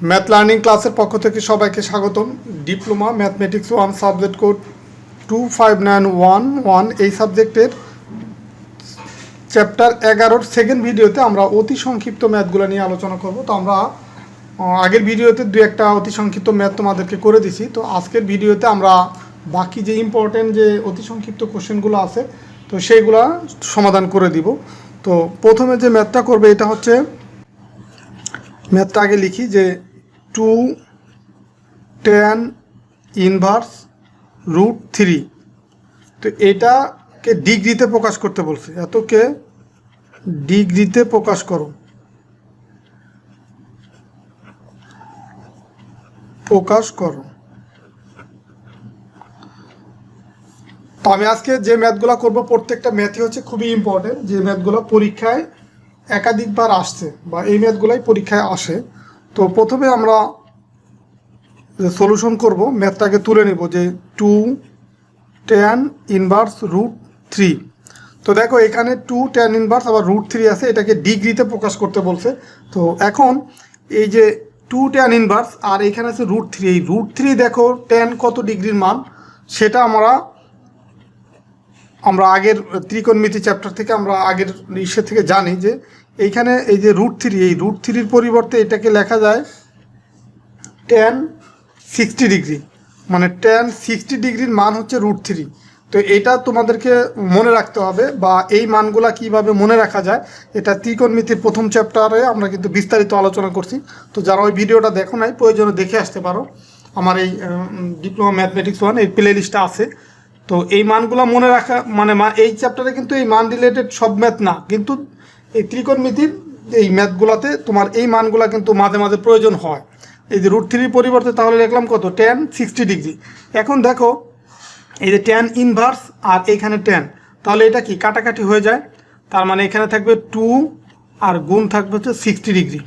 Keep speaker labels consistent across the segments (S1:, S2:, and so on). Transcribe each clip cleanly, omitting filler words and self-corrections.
S1: Math learning ক্লাসের পক্ষ থেকে সবাইকে স্বাগতম। ডিপ্লোমা ম্যাথমেটিক্স 1 সাবজেক্ট কোড 25911 এই সাবজেক্টের চ্যাপ্টার 11 সেকেন্ড ভিডিওতে আমরা অতি সংক্ষিপ্ত ম্যাথগুলো নিয়ে আলোচনা করব। তো আমরা আগের ভিডিওতে দু একটা অতি সংক্ষিপ্ত ম্যাথ তোমাদেরকে করে দিছি। তো আজকের ভিডিওতে আমরা বাকি যে ইম্পর্টেন্ট যে অতি সংক্ষিপ্ত কোশ্চেনগুলো আছে তো সেইগুলা সমাধান করে দিব। তো প্রথমে যে ম্যাথটা করবে এটা হচ্ছে, ম্যাথটা আগে লিখি যে 2 tan ইনভার্স √3। তো এটাকে ডিগ্রিতে প্রকাশ করতে বলছে, এতকে ডিগ্রিতে প্রকাশ করো, প্রকাশ করো। তো আমি আজকে যে ম্যাথগুলো করব প্রত্যেকটা ম্যাথই হচ্ছে খুবই ইম্পর্টেন্ট, যে ম্যাথগুলো পরীক্ষায় একাধিকবার আসছে বা এই ম্যাথগুলাই পরীক্ষায় আসে। তো প্রথমে আমরা সলিউশন করব, ম্যাথটাকে তুলে নেব যে 2 tan ইনভার্স √3। তো দেখো এখানে 2 tan ইনভার্স আবার √3 আছে, এটাকে ডিগ্রিতে প্রকাশ করতে বলছে। তো এখন এই যে 2 tan ইনভার্স আর এখানে আছে √3, এই √3 দেখো tan কত ডিগ্রির মান সেটা আমরা আগের ত্রিকোণমিতি চ্যাপ্টার থেকে আমরা আগের ইসে থেকে জানি যে এইখানে এই যে √3, এই √3-র পরিবর্তে এটাকে লেখা যায় tan 60 ডিগ্রি, মানে tan 60 ডিগ্রির মান হচ্ছে √3। তো এটা তোমাদেরকে মনে রাখতে হবে, বা এই মানগুলা কিভাবে মনে রাখা যায় এটা ত্রিকোণমিতির প্রথম চ্যাপ্টারে আমরা কিন্তু বিস্তারিত আলোচনা করছি। তো যারা ওই ভিডিওটা দেখো নাই প্রয়োজনে দেখে আসতে পারো, আমার এই ডিপ্লোমা ম্যাথমেটিক্স 1 এই প্লে লিস্টটা আছে। তো এই মানগুলো মনে রাখা মানে এই চ্যাপ্টারে কিন্তু এই মান রিলেটেড সব ম্যাথ না, কিন্তু এই ত্রিকোণমিতির এই ম্যাথগুলোতে তোমার এই মানগুলো কিন্তু মাঝে মাঝে প্রয়োজন হয়। এই যে √3 পরিবর্তে তাহলে লিখলাম কত, tan 60 ডিগ্রি। এখন দেখো এই যে tan ইনভার্স আর এইখানে tan, তাহলে এটা কি কাটাকাটি হয়ে যায়, তার মানে এখানে থাকবে 2 আর গুণ থাকবে হচ্ছে 60 ডিগ্রি।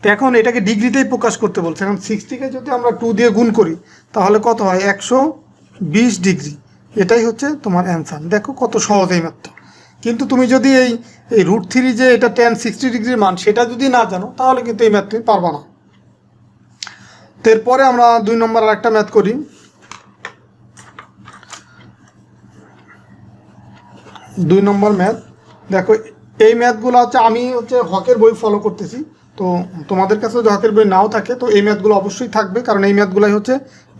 S1: তো এখন এটাকে ডিগ্রিতেই প্রকাশ করতে বলছে। এখন 60-কে যদি আমরা 2 দিয়ে গুণ করি তাহলে কত হয়, 120 ডিগ্রি। এটাই হচ্ছে তোমার অ্যান্সার। দেখো কত সহজ এই ম্যাথটা। কিন্তু তুমি যদি এই √3 যে এটা tan 60 ডিগ্রির মান সেটা যদি না জানো তাহলে কিন্তু এই ম্যাথ তুমি পারবা না। তো এরপরে আমরা 2 নম্বর আর একটা ম্যাথ করি। 2 নম্বর ম্যাথ দেখো, এই ম্যাথগুলো হচ্ছে আমি হকের বই ফলো করতেছি। তো তোমাদের কাছে যদি হকের বই নাও থাকে তো এই ম্যাথগুলো অবশ্যই থাকবে, কারণ এই ম্যাথগুলোই হচ্ছে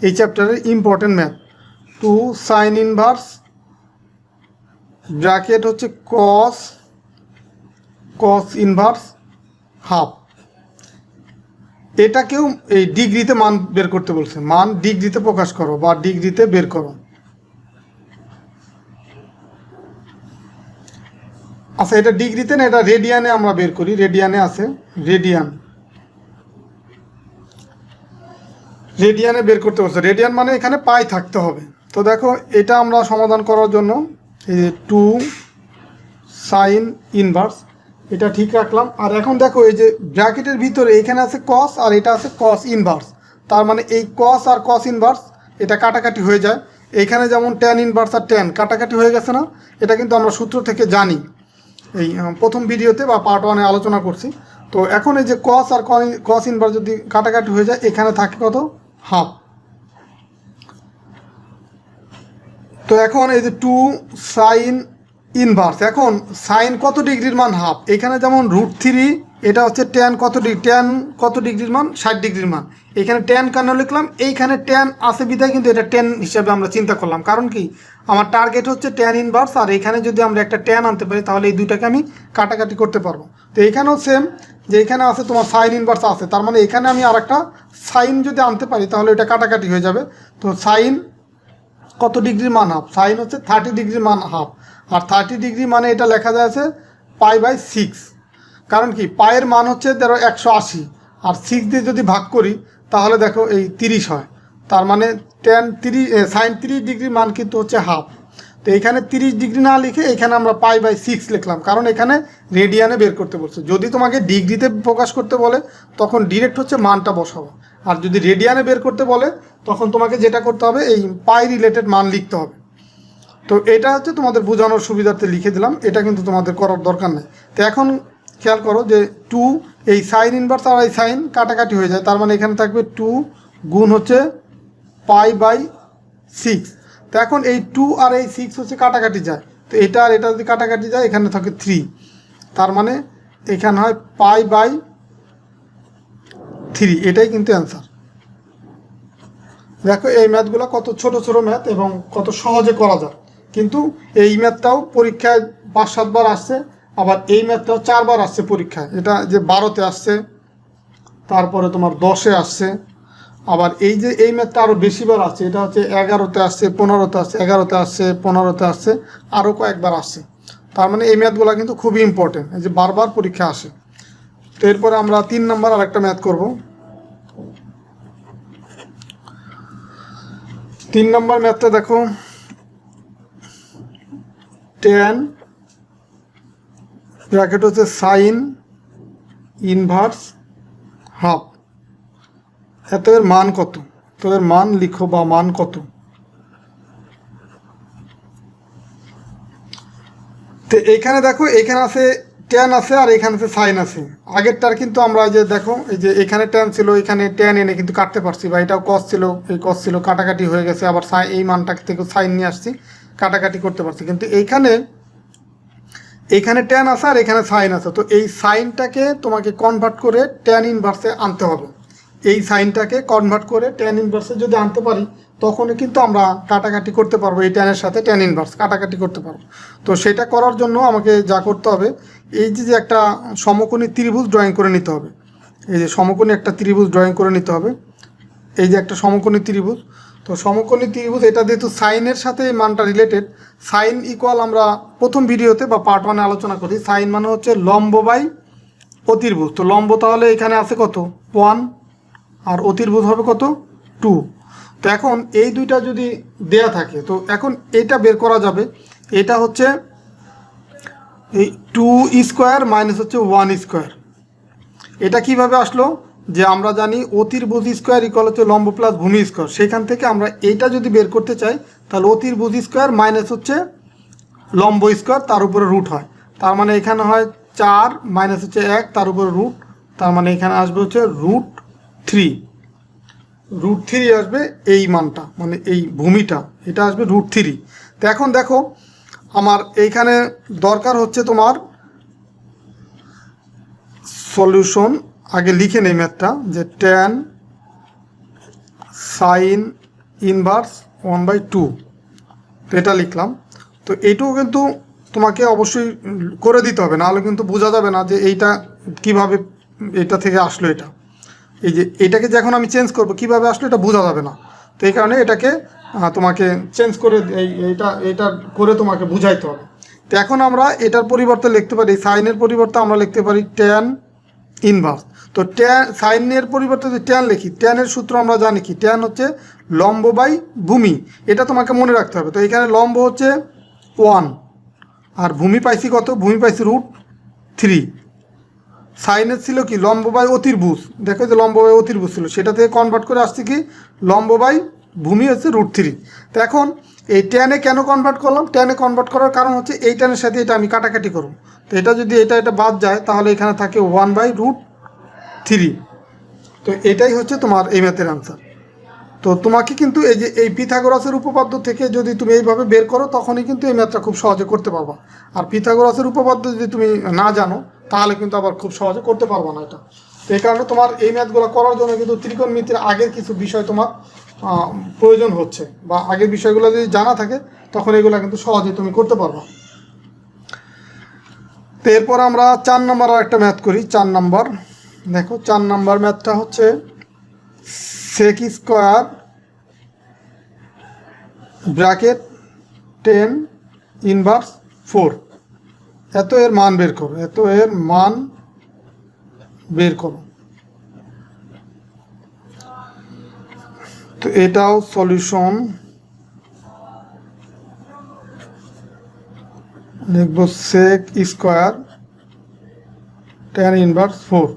S1: এই চ্যাপ্টারের important math. 2 sin inverse bracket হচ্ছে cos ইনভার্স হাফ। এটাকেও এই ডিগ্রিতে মান বের করতে বলছে, মান ডিগ্রিতে প্রকাশ করো বা ডিগ্রিতে বের করো। আচ্ছা এটা ডিগ্রিতে না, এটা রেডিয়ানে আমরা বের করি, রেডিয়ানে আছে, রেডিয়ানে বের করতে বলছে। রেডিয়ান মানে এখানে পাই থাকতে হবে। তো দেখো এটা আমরা সমাধান করার জন্য এই যে 2 sin ইনভার্স এটা ঠিক রাখলাম। আর এখন দেখো এই যে ব্র্যাকেটের ভিতরে এখানে আছে cos আর এটা আছে cos ইনভার্স, তার মানে এই cos আর cos ইনভার্স এটা কাটাকাটি হয়ে যায়। এইখানে যেমন tan ইনভার্স আর tan কাটাকাটি হয়ে গেছে না, এটা কিন্তু আমরা সূত্র থেকে জানি, এই প্রথম ভিডিওতে বা পার্ট 1-এ আলোচনা করছি। তো এখন এই যে cos আর cos ইনভার্স যদি কাটাকাটি হয়ে যায় এখানে থাকে কত, হাফ। তো এখন এই যে 2 sin ইনভার্স, এখন সাইন কত ডিগ্রির মান হাফ, এখানে যেমন √3 এটা হচ্ছে tan কত ডিগ্রি, tan কত ডিগ্রির মান 60 ডিগ্রির মান। এখানে tan কেন লিখলাম, এইখানে tan আছে বিধায় কিন্তু এটা tan হিসাবে আমরা চিন্তা করলাম, কারণ কি আমার টার্গেট হচ্ছে tan ইনভার্স, আর এখানে যদি আমরা একটা tan আনতে পারি তাহলে এই দুইটাকে আমি কাটাকাটি করতে পারবো। তো এখানেও সেম, যে এখানে আছে তোমার সাইন ইনভার্স আছে, তার মানে এখানে আমি আর একটা সাইন যদি আনতে পারি তাহলে এটা কাটাকাটি হয়ে যাবে। তো সাইন কত ডিগ্রির মান হাফ, সাইন হচ্ছে 30 ডিগ্রির মান হাফ। আর 30 ডিগ্রি মানে এটা লেখা যাচ্ছে π/6, কারণ কি পায়ের মান হচ্ছে ধরো 180 আর 6 দিয়ে যদি ভাগ করি তাহলে দেখো এই 30 হয়, তার মানে sin 30 ডিগ্রির মান কিন্তু হচ্ছে হাফ। তো এখানে 30 ডিগ্রি না লিখে এখানে আমরা π/6 লিখলাম, কারণ এখানে রেডিয়ানে বের করতে বলছে। যদি তোমাকে ডিগ্রিতে প্রকাশ করতে বলে তখন ডিরেক্ট হচ্ছে মানটা বসাবো, আর যদি রেডিয়ানে বের করতে বলে তখন তোমাকে যেটা করতে হবে এই পাই রিলেটেড মান লিখতে হবে। তো এটা হচ্ছে তোমাদের বোঝানোর সুবিধার্থে লিখে দিলাম, এটা কিন্তু তোমাদের করার দরকার নেই। তো এখন খেয়াল করো যে 2 এই সাইন ইনভার্স আর এই সাইন কাটাকাটি হয়ে যায়, তার মানে এখানে থাকবে 2 গুণ হচ্ছে π/6। তো এখন এই 2 আর এই 6 হচ্ছে কাটাকাটি যায়, তো এটা আর এটা যদি কাটাকাটি যায় এখানে থাকে 3, তার মানে এখানে হয় π/3। এটাই কিন্তু অ্যান্সার। দেখো এই ম্যাথগুলো কত ছোট ছোট ম্যাথ এবং কত সহজে করা যায়, কিন্তু এই ম্যাথটাও পরীক্ষায় 5-7 বার আসছে, আবার এই ম্যাথটাও 4 বার আসছে পরীক্ষায়। এটা যে 12তে আসছে, তারপরে তোমার 10-এ আসছে, আবার এই যে এই ম্যাথটা আরও বেশিবার আসছে, এটা হচ্ছে 11তে আসছে, 15তে আসছে, 11তে আসছে, 15তে আসছে, আরও কয়েকবার আসছে। তার মানে এই ম্যাথগুলো কিন্তু খুবই ইম্পর্টেন্ট, এই যে বারবার পরীক্ষা আসে। তো এরপরে আমরা 3 নম্বর আর একটা ম্যাথ করব। 3 নম্বর ম্যাথটা দেখো, tan ব্র্যাকেট হচ্ছে সাইন ইনভার্স হাফ, এত এর মান কত? তো এর মান লিখো বা মান কত। তো এইখানে দেখো, এইখানে আছে ট্যান আছে আর এখানে আছে সাইন আছে। আগেরটার কিন্তু আমরা যে দেখো, এই যে এখানে ট্যান ছিল, এখানে ট্যান এনে কিন্তু কাটতে পারছি, বা এটাও কস ছিল, এই কস ছিল, কাটাকাটি হয়ে গেছে, আবার এই মানটা থেকে সাইন নিয়ে আসছি, কাটাকাটি করতে পারছি। কিন্তু এইখানে ট্যান আছে আর এখানে সাইন আছে, তো এই সাইনটাকে তোমাকে কনভার্ট করে ট্যান ইনভার্সে আনতে হবে। এই সাইনটাকে কনভার্ট করে ট্যান ইনভার্সে যদি আনতে পারি, তখনই কিন্তু আমরা কাটাকাটি করতে পারবো, এই ট্যানের সাথে ট্যান ইনভার্স কাটাকাটি করতে পারবো। তো সেটা করার জন্য আমাকে যা করতে হবে, এই যে একটা সমকোণী ত্রিভুজ ড্রয়িং করে নিতে হবে। এই যে সমকোণী একটা ত্রিভুজ ড্রয়িং করে নিতে হবে, এই যে একটা সমকোণী ত্রিভুজ। তো সমকোণী ত্রিভুজ, এটা যেহেতু সাইনের সাথে এই মানটা রিলেটেড, সাইন ইকুয়াল আমরা প্রথম ভিডিওতে বা পার্ট 1-এ আলোচনা করি, সাইন মানে হচ্ছে লম্ব বাই অতির্ভুজ। তো লম্ব তাহলে এখানে আছে কত 1, আর অতির্ভুজ হবে কত 2। তো এখন এই দুইটা যদি দেয়া থাকে, তো এখন এটা বের করা যাবে। এটা হচ্ছে এই 2 স্কোয়ার মাইনাস হচ্ছে 1 স্কোয়ার। এটা কিভাবে আসলো, যে আমরা জানি অতির্ভুজ স্কোয়ার ইকুয়াল হচ্ছে লম্ব প্লাস ভূমি স্কোয়ার। সেখান থেকে আমরা এইটা যদি বের করতে চাই, তাহলে অতির্ভুজ স্কোয়ার মাইনাস হচ্ছে লম্ব স্কোয়ার, তার উপরে রুট হয়। তার মানে এখানে হয় 4 মাইনাস হচ্ছে 1, তার উপরে রুট, তার মানে এখানে আসবে হচ্ছে √3। √3 আসবে এই মানটা, মানে এই ভূমিটা, এটা আসবে √3। তো এখন দেখো, আমার এইখানে দরকার হচ্ছে তোমার সলিউশন। আগে লিখে নেই ম্যাথটা, যে ট্যান সাইন ইনভার্স 1/2, তো এটা লিখলাম। তো এইটাও কিন্তু তোমাকে অবশ্যই করে দিতে হবে, নাহলে কিন্তু বোঝা যাবে না যে এইটা কিভাবে এটা থেকে আসলো। এটা এই যে এটাকে যখন আমি চেঞ্জ করব, কিভাবে আসলো এটা বোঝা যাবে না। তো এই কারণে এটাকে তোমাকে চেঞ্জ করে এইটা করে তোমাকে বুঝাইতে হবে। তো এখন আমরা এটার পরিবর্তে লিখতে পারি, সাইনের পরিবর্তে আমরা লিখতে পারি ট্যান ইনভার্স। তো সাইনের পরিবর্তে যদি ট্যান লিখি, ট্যানের সূত্র আমরা জানি কি, ট্যান হচ্ছে লম্ব বাই ভূমি, এটা তোমাকে মনে রাখতে হবে। তো এখানে লম্ব হচ্ছে 1, আর ভূমি পাইছি কত, ভূমি পাইছি √3। সাইনের ছিল কি লম্ব বাই অতির্ভুজ, দেখো যে লম্ব বাই অতির্ভুজ ছিল, সেটা থেকে কনভার্ট করে আসছে কি লম্ব বাই ভূমি হচ্ছে √3। তো এখন এই ট্যানে কেন কনভার্ট করলাম, ট্যানে কনভার্ট করার কারণ হচ্ছে এই ট্যানের সাথে এটা আমি কাটাকাটি করব। তো এটা যদি এটা বাদ যায়, তাহলে এখানে থাকে 1/√3। তো এটাই হচ্ছে তোমার এই ম্যাথের আনসার। তো তোমাকে কিন্তু এই যে এই পিথাগোরাসের উপপাদ্য থেকে যদি তুমি এইভাবে বের করো, তখনই কিন্তু এই ম্যাথটা খুব সহজে করতে পারবা। আর পিথাগোরাসের উপপাদ্য যদি তুমি না জানো, তাহলে কিন্তু আবার খুব সহজে করতে পারবা না এটা। তো এই কারণে তোমার এই ম্যাথগুলো করার জন্য কিন্তু ত্রিকোণমিতির আগের কিছু বিষয় তোমার প্রয়োজন হচ্ছে, বা আগের বিষয়গুলো যদি জানা থাকে, তখন এগুলো কিন্তু সহজে তুমি করতে পারবা। তো এরপর আমরা 4 নম্বর আর একটা ম্যাথ করি। 4 নম্বর দেখো, 4 নম্বর ম্যাথটা হচ্ছে sec স্কোয়ার ব্র্যাকেট 10 ইনভার্স 4, এত এর মান বের করো, এত এর মান বের করো। তো এটাও সলিউশন লিখব, sec স্কোয়ার 10 ইনভার্স 4,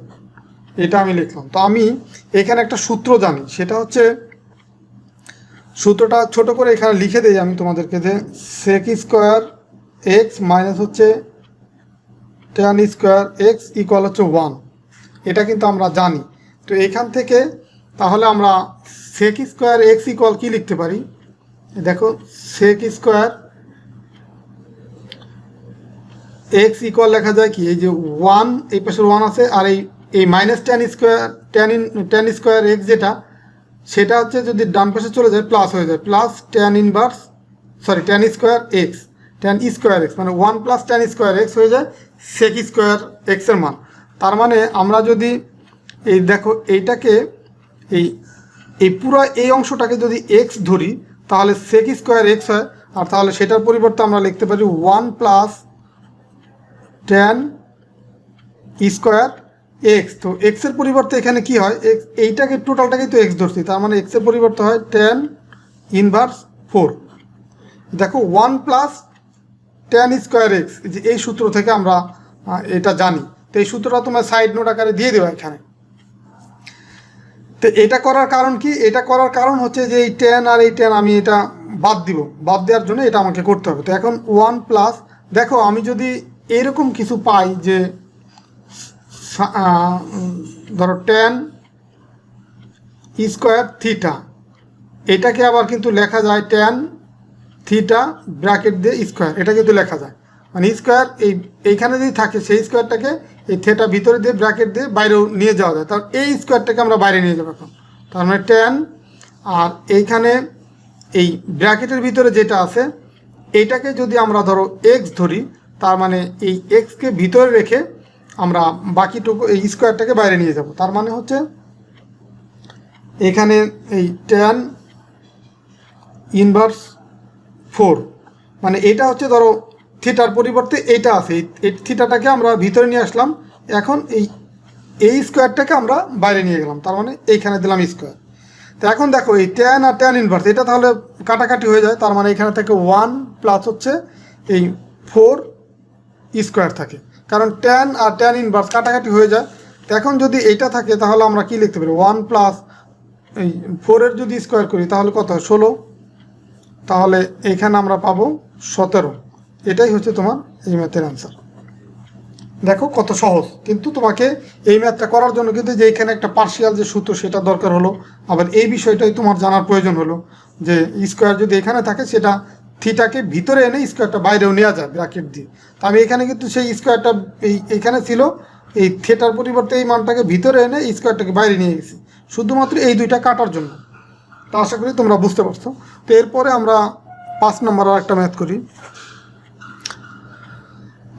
S1: এটা আমি লিখলাম। তো আমি এখানে একটা সূত্র জানি, সেটা হচ্ছে, সূত্রটা ছোট করে এখানে লিখে দিই আমি তোমাদেরকে, যে sec স্কোয়ার x মাইনাস হচ্ছে tan স্কোয়ার x ইকুয়াল হচ্ছে 1। এটা কিন্তু আমরা জানি। তো এখান থেকে তাহলে আমরা সেক স্কোয়ার এক্স ইকুয়াল কী লিখতে পারি, দেখো সেক স্কোয়ার এক্স ইকুয়াল লেখা যায় কি, এই যে 1 এই পাশের 1 আছে, আর এই minus tan square tan square x যেটা, সেটা হচ্ছে যদি ডান পাশে চলে যায় প্লাস হয়ে যায়, plus tan square x, tan square x মানে 1 প্লাস টেন স্কোয়ার এক্স হয়ে যায় সেক স্কোয়ার এক্সের মান। তার মানে আমরা যদি এই দেখো এইটাকে এই পুরো এই অংশটাকে যদি এক্স ধরি তাহলে সেক স্কোয়ার এক্স হয়, আর তাহলে সেটার পরিবর্তে আমরা লিখতে পারি 1 প্লাস টেন স্কোয়ার এক্স। তো এক্সের পরিবর্তে এখানে কি হয়, এক্স এইটাকে টোটালটাকেই তো এক্স ধরছি, তার মানে এক্সের পরিবর্তে হয় টেন ইনভার্স 4। দেখো 1 প্লাস টেন স্কোয়ার এক্স, যে এই সূত্র থেকে আমরা এটা জানি। তো এই সূত্রটা তোমার সাইড নোট আকারে দিয়ে দেওয়া এখানে। তো এটা করার কারণ কি, এটা করার কারণ হচ্ছে যে এই টেন আর এই টেন আমি এটা বাদ দেওয়ার জন্য এটা আমাকে করতে হবে। তো এখন 1 প্লাস, দেখো আমি যদি এরকম কিছু পাই যে ধরো টেন স্কোয়ার থিটা, এটাকে আবার কিন্তু লেখা যায় টেন থিটা ব্র্যাকেট দিয়ে স্কোয়ার, এটা কিন্তু লেখা যায় মানে স্কোয়ার এইখানে যদি থাকে সেই স্কোয়ারটাকে এই থিটা ভিতরে দিয়ে ব্র্যাকেট দিয়ে বাইরেও নিয়ে যাওয়া যায়, তার এই স্কোয়ারটাকে আমরা বাইরে নিয়ে যাবো এখন। তার মানে টেন আর এইখানে এই ব্র্যাকেটের ভিতরে যেটা আছে এইটাকে যদি আমরা ধরো এক্স ধরি, তার মানে এই এক্সকে ভিতরে রেখে আমরা বাকিটুকু এই স্কোয়ারটাকে বাইরে নিয়ে যাব। তার মানে হচ্ছে এখানে এই টেন ইনভার্স 4 মানে এটা হচ্ছে ধরো থিটার পরিবর্তে এইটা আছে, এই থিটাটাকে আমরা ভিতরে নিয়ে আসলাম, এখন এই স্কোয়ারটাকে আমরা বাইরে নিয়ে গেলাম, তার মানে এইখানে দিলাম স্কোয়ার। তো এখন দেখো এই টেন আর টেন ইনভার্স এটা তাহলে কাটাকাটি হয়ে যায়, তার মানে এখানে থেকে 1 প্লাস হচ্ছে এই 4 স্কোয়ার থাকে, কারণ টেন আর টেন ইনভার্স কাটাকাটি হয়ে যায়। তো এখন যদি এইটা থাকে তাহলে আমরা কি লিখতে পারি, 1 প্লাস এই 4-এর যদি স্কোয়ার করি তাহলে কত হয় 16, তাহলে এইখানে আমরা পাবো 17। এটাই হচ্ছে তোমার এই ম্যাথের অ্যান্সার। দেখো কত সহজ, কিন্তু তোমাকে এই ম্যাথটা করার জন্য কিন্তু যে এইখানে একটা পার্শিয়াল যে সূত্র সেটা দরকার হলো, আবার এই বিষয়টাই তোমার জানার প্রয়োজন হলো যে স্কোয়ার যদি এখানে থাকে সেটা থিটাকে ভিতরে এনে স্কোয়ারটা বাইরেও নেওয়া যায় ব্র্যাকেট দিয়ে। তো আমি এখানে কিন্তু সেই স্কোয়ারটা এইখানে ছিল, এই থিটার পরিবর্তে এই মানটাকে ভিতরে এনে স্কোয়ারটাকে বাইরে নিয়ে গেছি শুধুমাত্র এই দুইটা কাটার জন্য। তো আশা করি তোমরা বুঝতে পারছো। তো এরপরে আমরা 5 নম্বর আর একটা ম্যাথ করি।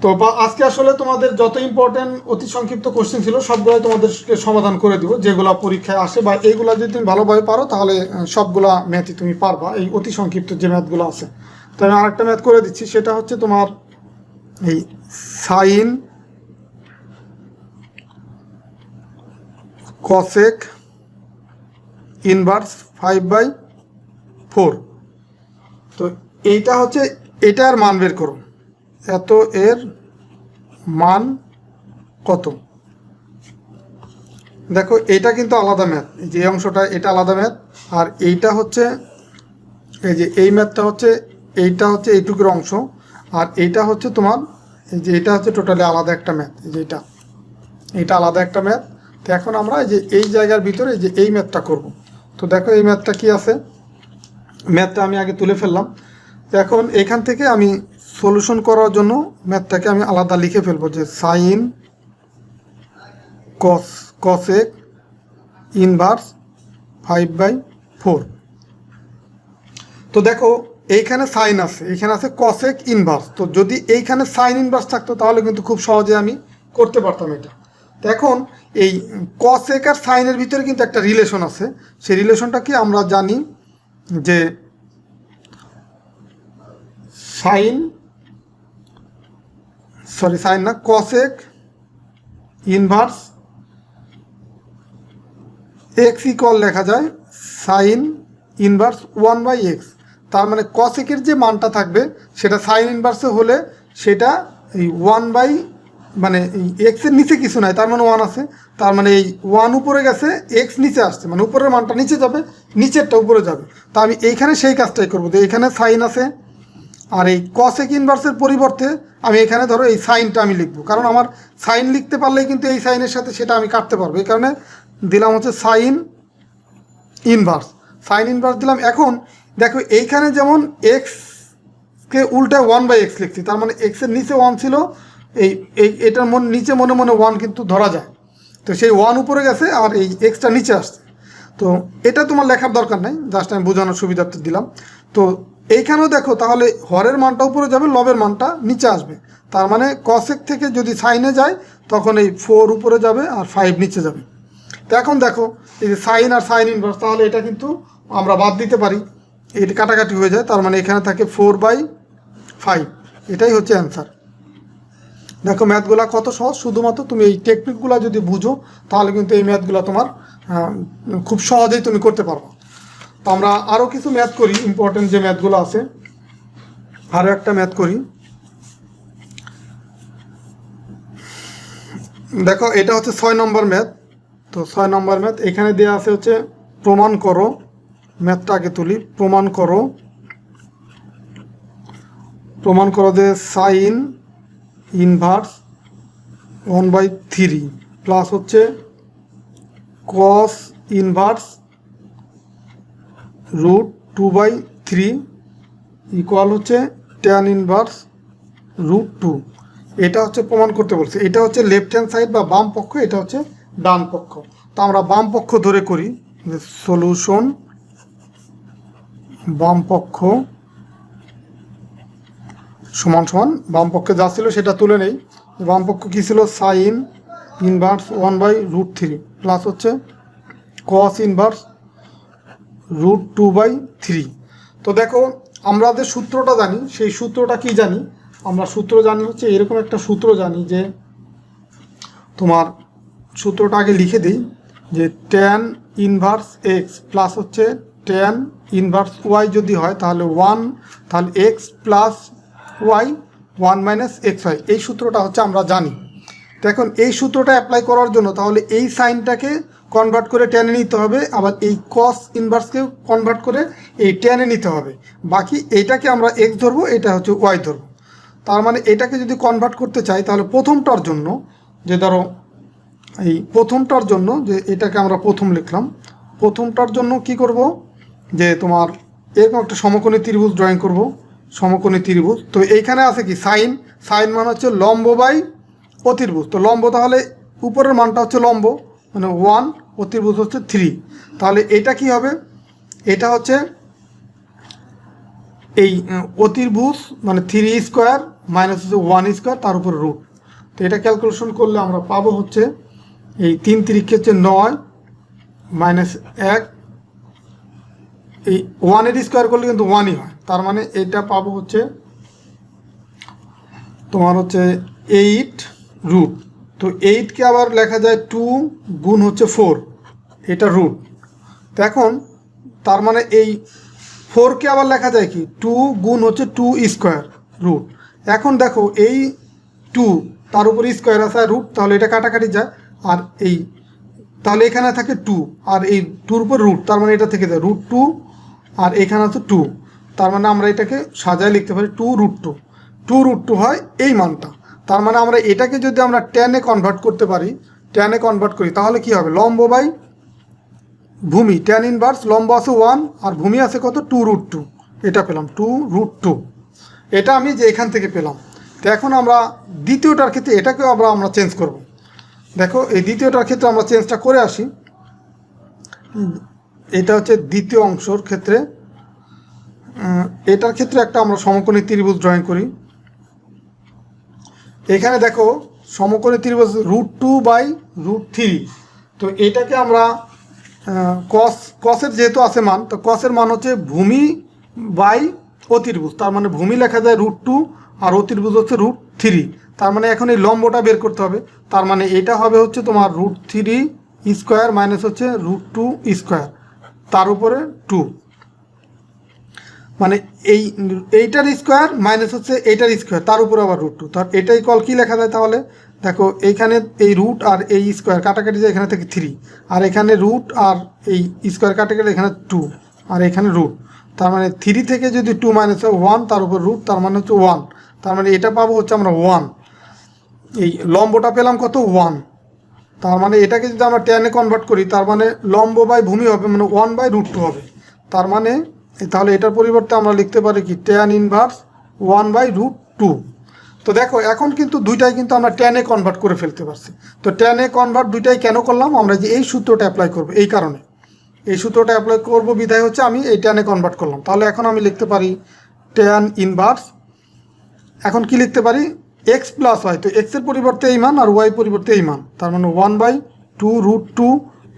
S1: তো আজকে আসলে তোমাদের যত ইম্পর্টেন্ট অতি সংক্ষিপ্ত কোশ্চেন ছিল সবগুলোই তোমাদেরকে সমাধান করে দিব, যেগুলো পরীক্ষায় আসে, বা এইগুলো যদি তুমি ভালোভাবে পারো তাহলে সবগুলা ম্যাথই তুমি পারবা, এই অতি সংক্ষিপ্ত যে ম্যাথগুলো আছে। তো আমি আরেকটা ম্যাথ করে দিচ্ছি, সেটা হচ্ছে তোমার এই সাইন কসেক ইনভার্স 5/4। তো এইটা হচ্ছে এটার মান বের করো, এত এর মান কত। দেখো এটা কিন্তু আলাদা ম্যাথ, যে অংশটা এটা আলাদা ম্যাথ, আর এইটা হচ্ছে এই যে এই ম্যাথটা হচ্ছে এইটা হচ্ছে এইটুকুর অংশ, আর এইটা হচ্ছে তোমার এই যে এটা হচ্ছে টোটালি আলাদা একটা ম্যাথ, এই যে এটা আলাদা একটা ম্যাথ। তো এখন আমরা এই যে এই জায়গার ভিতরে যে এই ম্যাথটা করব। তো দেখো এই ম্যাথটা কি আছে, ম্যাথটা আমি আগে তুলে ফেললাম। তো এখন এখান থেকে আমি সলিউশন করার জন্য ম্যাথটাকে আমি আলাদা লিখে ফেলবো, যে সাইন কসেক ইনভার্স 5/4। তো দেখো এইখানে সাইন আছে, এইখানে আছে কসেক ইনভার্স। তো যদি এইখানে সাইন ইনভার্স থাকতো তাহলে কিন্তু খুব সহজে আমি করতে পারতাম এটা। তো এখন এই কসেক আর সাইনের ভিতরে কিন্তু একটা রিলেশন আছে, সেই রিলেশনটা কি আমরা জানি যে কসেক ইনভার্স এক্স ইকুয়াল লেখা যায় সাইন ইনভার্স 1/x। তার মানে কসেকের যে মানটা থাকবে সেটা সাইন ইনভার্সে হলে সেটা এই 1 মানে এই এক্সের নিচে কিছু নাই, তার মানে 1 আছে, তার মানে এই 1 উপরে গেছে, এক্স নিচে আসছে, মানে উপরের মানটা নিচে যাবে, নিচেরটা উপরে যাবে। তা আমি এইখানে সেই কাজটাই করবো। তো এইখানে সাইন আছে আর এই কসেক ইনভার্সের পরিবর্তে আমি এখানে ধরো এই সাইনটা আমি লিখবো, কারণ আমার সাইন লিখতে পারলেই কিন্তু এই সাইনের সাথে সেটা আমি কাটতে পারবো। এই কারণে দিলাম হচ্ছে সাইন ইনভার্স, সাইন ইনভার্স দিলাম। এখন দেখো এইখানে যেমন এক্সকে উল্টায় 1/x লিখছি, তার মানে এক্সের নিচে 1 ছিল, এটার নিচে মনে মনে 1 কিন্তু ধরা যায়, তো সেই 1 উপরে গেছে আর এই এক্সটা নিচে আসছে। তো এটা তোমার লেখার দরকার নাই, জাস্ট আমি বোঝানোর সুবিধার্থে দিলাম। তো এইখানেও দেখো তাহলে হরের মানটা উপরে যাবে, লবের মানটা নিচে আসবে, তার মানে কসেক থেকে যদি সাইনে যায় তখন এই 4 উপরে যাবে আর 5 নিচে যাবে। তো এখন দেখো এই যে সাইন আর সাইন ইনভার্স, তাহলে এটা কিন্তু আমরা বাদ দিতে পারি, এটা কাটাকাটি হয়ে যায়, তার মানে এখানে থাকে 4/5, এটাই হচ্ছে অ্যান্সার। দেখো ম্যাথগুলো কত সহজ, শুধুমাত্র তুমি এই টেকনিকগুলো যদি বুঝো তাহলে কিন্তু এই ম্যাথগুলো তোমার খুব সহজেই তুমি করতে পারবে। তো আমরা আরও কিছু ম্যাথ করি, ইম্পর্টেন্ট যে ম্যাথগুলো আছে, আরও একটা ম্যাথ করি। দেখো এটা হচ্ছে 6 নম্বর ম্যাথ। তো 6 নম্বর ম্যাথ এখানে দেওয়া আছে হচ্ছে প্রমাণ করো, ম্যাথটা আগে তুলি। প্রমাণ করো যে সাইন ইনভার্স 1/3 প্লাস হচ্ছে কস ইনভার্স √2/3 ইকুয়াল হচ্ছে ট্যান ইনভার্স √2। এটা হচ্ছে প্রমাণ করতে বলছে। এটা হচ্ছে লেফট হ্যান্ড সাইড বা বাম পক্ষ, এটা হচ্ছে ডান পক্ষ। তো আমরা বাম পক্ষ ধরে করি, সলিউশন বাম পক্ষ সমান সমান বাম পক্ষে যা ছিল সেটা তুলে নেই। বাম পক্ষ কী ছিল? সাইন ইনভার্স 1/√3 প্লাস হচ্ছে কস ইনভার্স √2/3। তো দেখো আমরা যে সূত্রটা জানি, সেই সূত্রটা কি জানি? আমরা সূত্র জানি হচ্ছে এরকম একটা সূত্র জানি, যে তোমার সূত্রটা আগে লিখে দিই, যে ট্যান ইনভার্স এক্স প্লাস হচ্ছে ট্যান ইনভার্স ওয়াই যদি হয় তাহলে 1, তাহলে এক্স প্লাস ওয়াই 1 - x হয়। এই সূত্রটা হচ্ছে আমরা জানি। তো এখন এই সূত্রটা অ্যাপ্লাই করার জন্য তাহলে এই সাইনটাকে কনভার্ট করে ট্যানে নিতে হবে, আবার এই কস ইনভার্সকেও কনভার্ট করে এই ট্যানে নিতে হবে। বাকি এইটাকে আমরা এক্স ধরবো, এটা হচ্ছে ওয়াই ধরবো। তার মানে এটাকে যদি কনভার্ট করতে চাই তাহলে প্রথমটার জন্য, যে ধরো এই প্রথমটার জন্য, যে এটাকে আমরা প্রথম লিখলাম, প্রথমটার জন্য কি করব, যে তোমার এরকম একটা সমকোণী ত্রিভুজ ড্রয়িং করব, সমকোণী ত্রিভুজ। তো এইখানে আছে কি সাইন, সাইন মানে হচ্ছে লম্ব বাই অতির্ভুজ। তো লম্ব তাহলে উপরের মানটা হচ্ছে লম্ব মানে 1, অতির্ভুজ হচ্ছে 3। তাহলে এটা কি হবে? এটা হচ্ছে এই অতির্ভুজ মানে 3² মাইনাস হচ্ছে 1² তার উপরে রুট। তো এটা ক্যালকুলেশন করলে আমরা পাবো হচ্ছে এই 3 3 হচ্ছে 9 -1, এই 1-এর স্কোয়ার করলে কিন্তু 1ই হয়, তার মানে এটা পাবো হচ্ছে তোমার হচ্ছে 8 রুট। তো 8কে আবার লেখা যায় 2 গুণ হচ্ছে 4, এটা রুট। তো এখন তার মানে এই 4কে আবার লেখা যায় কি 2 গুণ হচ্ছে 2² রুট। এখন দেখো এই 2 তার উপর স্কোয়ার আছে রুট, তাহলে এটা কাটাকাটি যায়, আর এই তাহলে এখানে থাকে 2 আর এই 2-র উপর রুট, তার মানে এটা থেকে যায় √2 আর এখানে আছে 2, তার মানে আমরা এটাকে সাজায় লিখতে পারি 2√2। 2√2 হয় এই মানটা। তার মানে আমরা এটাকে যদি আমরা ট্যানে কনভার্ট করতে পারি, ট্যানে কনভার্ট করি তাহলে কি হবে? লম্ব বাই ভূমি, ট্যান ইনভার্স লম্ব আছে 1 আর ভূমি আছে কত? 2√2, এটা পেলাম 2√2। এটা আমি যে এখান থেকে পেলাম। তো এখন আমরা দ্বিতীয়টার ক্ষেত্রে এটাকেও আমরা চেঞ্জ করব। দেখো এই দ্বিতীয়টার ক্ষেত্রে আমরা চেঞ্জটা করে আসি। এটা হচ্ছে দ্বিতীয় অংশের ক্ষেত্রে, এটার ক্ষেত্রে একটা আমরা সমকোণী ত্রিভুজ ড্রয়িং করি। এখানে দেখো সমকোণী ত্রিভুজ √2/√3। তো এটাকে আমরা কসের যেহেতু আছে মান, তো কসের মান হচ্ছে ভূমি বাই অতির্ভুজ, তার মানে ভূমি লেখা যায় √2 আর অতির্ভুজ হচ্ছে √3। তার মানে এখন এই লম্বটা বের করতে হবে, তার মানে এটা হবে হচ্ছে তোমার √3² মাইনাস হচ্ছে √2² তার উপরে 2, মানে এইটার স্কোয়ার মাইনাস হচ্ছে এইটার স্কোয়ার তার উপরে আবার √2। তার এটাই কল কি লেখা যায় তাহলে? দেখো এইখানে এই রুট আর এই স্কোয়ার কাটাকাটি যায়, এখানে থেকে 3, আর এখানে রুট আর এই স্কোয়ার কাটাকাটি এখানে 2 আর এখানে রুট। তো তার মানে 3 থেকে যদি 2 মাইনাস হয় 1, তার উপর রুট, তার মানে হচ্ছে 1। তার মানে এটা পাবো হচ্ছে আমরা 1। এই লম্বটা পেলাম কত 1। তার মানে এটাকে যদি আমরা ট্যানে কনভার্ট করি, তার মানে লম্ব বাই ভূমি হবে, মানে 1/√2 হবে। তার মানে তাহলে এটার পরিবর্তে আমরা লিখতে পারি কি ট্যান ইনভার্স 1/√2। তো দেখো এখন কিন্তু দুইটাই কিন্তু আমরা ট্যানে কনভার্ট করে ফেলতে পারছি। তো ট্যানে কনভার্ট দুইটাই কেন করলাম, আমরা যে এই সূত্রটা অ্যাপ্লাই করব, এই কারণে এই সূত্রটা অ্যাপ্লাই করব বিধায় হচ্ছে আমি এই ট্যানে কনভার্ট করলাম। তাহলে এখন আমি লিখতে পারি ট্যান ইনভার্স, এখন কি লিখতে পারি এক্স প্লাস ওয়াই। তো এক্সের পরিবর্তে এই মান আর ওয়াই পরিবর্তে এই মান, তার মানে 1/2√2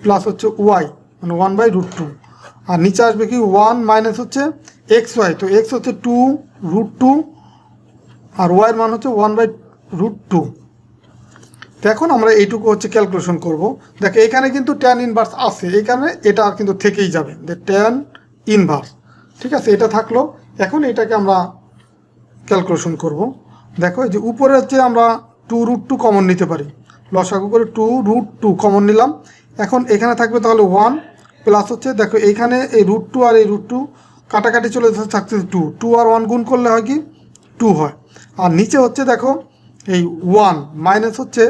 S1: প্লাস হচ্ছে ওয়াই, মানে 1/√2। আর নিচে আসবে কি 1 মাইনাস হচ্ছে এক্স ওয়াই। তো এক্স হচ্ছে 2√2 আর ওয়াইয়ের মান হচ্ছে 1/√2। তো এখন আমরা এইটুকু হচ্ছে ক্যালকুলেশন করব। দেখো এখানে কিন্তু ট্যান ইনভার্স আছে, এই কারণে এটা কিন্তু থেকেই যাবে, যে ট্যান ইনভার্স। ঠিক আছে, এটা থাকলো। এখন এটাকে আমরা ক্যালকুলেশন করব। দেখো এই যে উপরে হচ্ছে আমরা 2√2 কমন নিতে পারি, লসাগু করে 2√2 কমন নিলাম। এখন এখানে থাকবে তাহলে 1 প্লাস হচ্ছে, দেখো এইখানে এই √2 আর এই √2 কাটাকাটি চলে থাকছে 2 আর 1 গুণ করলে হয় কি 2 হয়। আর নিচে হচ্ছে দেখো এই 1 মাইনাস হচ্ছে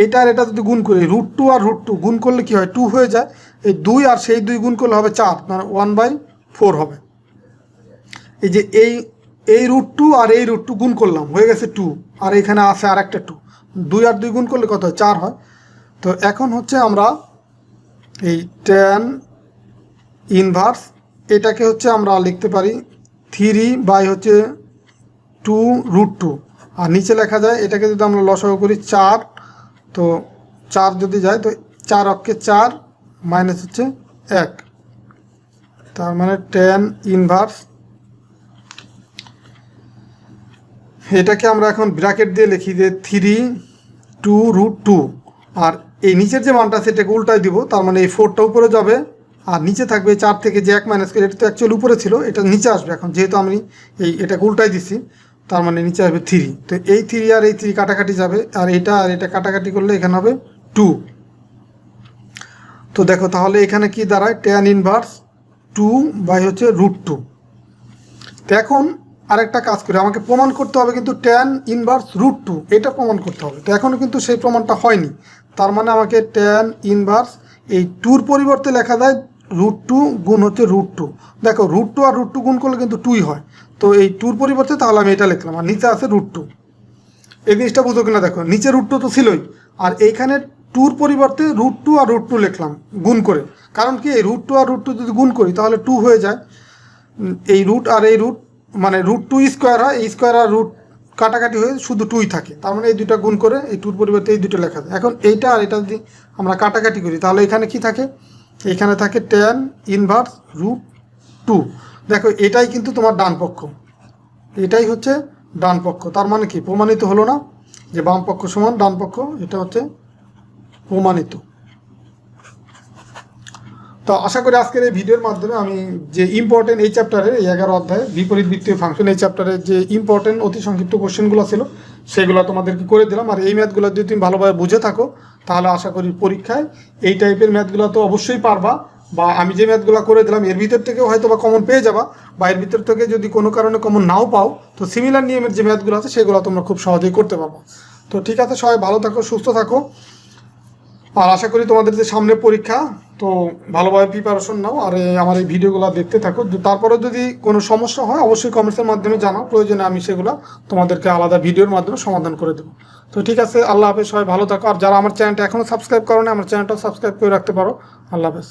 S1: এটা আর এটা যদি গুণ করি, √2 আর √2 গুণ করলে কি হয় 2 হয়ে যায়। এই 2 আর সেই 2 গুণ করলে হবে 4, মানে 1/4 হবে। এই যে এই √2 আর এই √2 গুণ করলাম, হয়ে গেছে 2, আর এখানে আছে আর একটা 2, 2 আর 2 গুণ করলে কত হয় 4 হয়। তো এখন হচ্ছে আমরা এই ট্যান ইনভার্স এটাকে হচ্ছে আমরা লিখতে পারি 3/2√2, আর নিচে লেখা যায় এটাকে যদি আমরা লসাগু করি 4, তো 4 যদি যায় তো 4 অক্ষে 4 মাইনাস হচ্ছে 1, তার মানে ট্যান ইনভার্স এটাকে আমরা এখন ব্র্যাকেট দিয়ে লিখি যে 3/2√2, আর এই নিচের যে মানটা সেটাকে উল্টাই দিব, তার মানে এই 4টা উপরে যাবে আর নিচে থাকবে 4 থেকে যে 1 মাইনাস করে, এটা তো অ্যাকচুয়ালি উপরে ছিল, এটা নিচে আসবে। এখন যেহেতু আমি এটাকে উল্টাই দিছি, তার মানে নিচে আসবে 3। তো এই 3 আর এই 3 কাটাকাটি যাবে, আর এটা কাটাকাটি করলে এখানে হবে 2। তো দেখো তাহলে এখানে কি দাঁড়ায় ট্যান ইনভার্স 2/√2। তো এখন আরেকটা কাজ করে আমাকে প্রমাণ করতে হবে কিন্তু ট্যান ইনভার্স √2 এটা প্রমাণ করতে হবে। তো এখনও কিন্তু সেই প্রমাণটা হয়নি, তার মানে আমাকে ট্যান ইনভার্স এই 2-র পরিবর্তে লেখা যায় √2 গুণ হচ্ছে √2। দেখো √2 আর √2 গুণ করলে কিন্তু 2ই হয়। তো এই 2-র পরিবর্তে তাহলে আমি এটা লিখলাম, আর নিচে আছে √2। এই জিনিসটা বুঝো কিনা দেখো, নিচে √2 তো ছিলই, আর এইখানে 2-র পরিবর্তে √2 আর √2 লিখলাম গুণ করে। কারণ কি এই √2 আর √2 যদি গুণ করি তাহলে 2 হয়ে যায়। এই রুট আর এই রুট মানে √2 স্কোয়ার হয়, এই স্কোয়ার আর রুট কাটাকাটি হয়ে শুধু 2ই থাকে, তার মানে এই দুটা গুণ করে এই 2-র পরিবর্তে এই দুটো লেখা যায়। এখন এইটা আর এটা যদি আমরা কাটাকাটি করি তাহলে এখানে কি থাকে, এখানে থাকে ট্যান ইনভার্স √2। দেখো এটাই কিন্তু তোমার ডান পক্ষ, এটাই হচ্ছে ডান পক্ষ। তার মানে কি প্রমাণিত হলো না যে বাম পক্ষ সমান ডান পক্ষ, এটা হচ্ছে প্রমাণিত। তো আশা করি আজকের এই ভিডিওর মাধ্যমে আমি যে ইম্পর্টেন্ট এই চ্যাপ্টারের এই 11 অধ্যায় বিপরীত বৃত্তীয় ফাংশন এই চ্যাপ্টারের যে ইম্পর্টেন্ট অতি সংক্ষিপ্ত কোশ্চেনগুলো ছিল সেগুলো তোমাদেরকে করে দিলাম। আর এই ম্যাথগুলো যদি তুমি ভালোভাবে বুঝে থাকো তাহলে আশা করি পরীক্ষায় এই টাইপের ম্যাথগুলো তো অবশ্যই পারবা, বা আমি যে ম্যাথগুলো করে দিলাম এর ভিতর থেকেও হয়তো বা কমন পেয়ে যাবা, বা এর ভিতর থেকে যদি কোনো কারণে কমন নাও পাও তো সিমিলার নিয়মের যে ম্যাথগুলো আছে সেগুলো তোমরা খুব সহজেই করতে পারবা। তো ঠিক আছে, সবাই ভালো থাকো, সুস্থ থাকো, আর আশা করি তোমাদের যে সামনে পরীক্ষা তো ভালোভাবে প্রিপারেশন নাও, আর আমার এই ভিডিওগুলো দেখতে থাকো। তারপরে যদি কোনো সমস্যা হয় অবশ্যই কমেন্টসের মাধ্যমে জানাও, প্রয়োজনে আমি সেগুলো তোমাদেরকে আলাদা ভিডিওর মাধ্যমে সমাধান করে দেবো। তো ঠিক আছে, আল্লাহ হাফেজ, সবাই ভালো থাকো। আর যারা আমার চ্যানেলটা এখনও সাবস্ক্রাইব করো না আমার চ্যানেলটাও সাবস্ক্রাইব করে রাখতে পারো। আল্লাহ হাফেজ।